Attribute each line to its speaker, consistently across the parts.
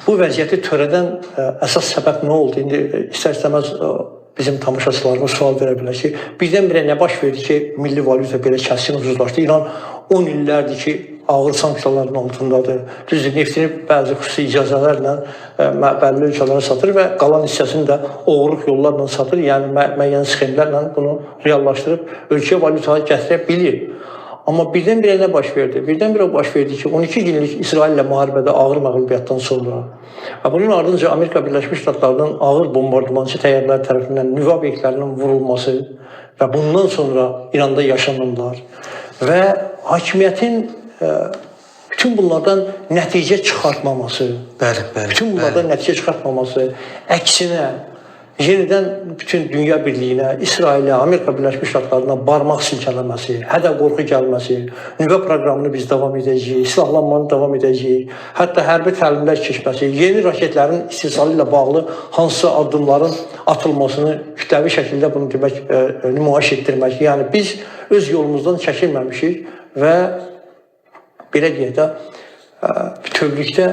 Speaker 1: Bu vəziyyəti törədən əsas səbəb nə oldu? İndi istər-istəməz bizim tamaşaçılarımız sual verə bilər ki, birdən-birə nə baş verdi ki, milli valyuta belə kəskin ucuzlaşdı? İran 10 illərdir ki, ağır sanksiyaların altındadır. Düzdür, neftini bəzi xüsusi icazələrlə bəlli ölkələrə satır və qalan hissəsini də oğurluq yollarla satır. Yəni müəyyən sxemlərlə bunu reallaşdırıb ölkəyə valyuta gətirə bilir. Amma birdən-birə nə baş verdi? Birdən-birə baş verdi ki, 12 günlük İsraillə müharibədə ağır məğlubiyyətdən sonra və bunun ardınca Amerika Birləşmiş Ştatlarının ağır bombardımançı təyyarələr tərəfindən nüvə obyektlərinin vurulması və bundan sonra İranda yaşananlar və hakimiyyətin bütün bunlardan nəticə çıxartmaması, bütün bunlardan nəticə çıxartmaması, əksinə yenidən bütün dünya birliyinə, İsrailə, Amerika Birləşmiş Ştatlarına barmaq silkələməsi, hədə-qorxu gəlməsi, nüvə proqramını biz davam edəcəyik, silahlanmanı davam edəcəyik, hətta hərbi təlimlər keçməsi, yeni raketlərin istehsalı ilə bağlı hansısa addımların atılmasını kütləvi şəkildə bunu demək, nümayiş etdirmək. Yəni biz öz yolumuzdan çəkilməmişik və belə deyək də, bütövlükdə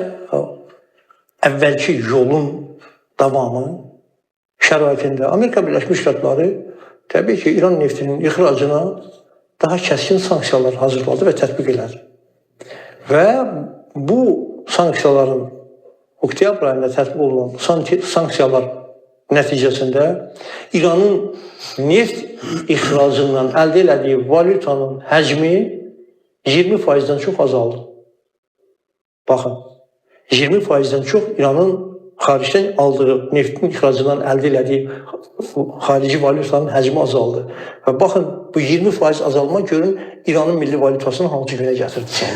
Speaker 1: əvvəlki yolun davamı şəraitində Amerika Birləşmiş Ştatları təbii ki, İran neftinin ixracına daha kəskin sanksiyalar hazırladı və tətbiq elədi. Və bu sanksiyaların oktyabr ayında tətbiq olunan sanksiyalar nəticəsində İranın neft ixracından əldə elədiyi valyutanın həcmi 20%-dən çox azaldı. Baxın, 20%-dən çox İranın xaricdən aldığı neftin ixracından əldə elədiyi xarici valyutanın həcmi azaldı. Və baxın, bu 20% azalma görün İranın milli valyutasını hansı günə gətirdi.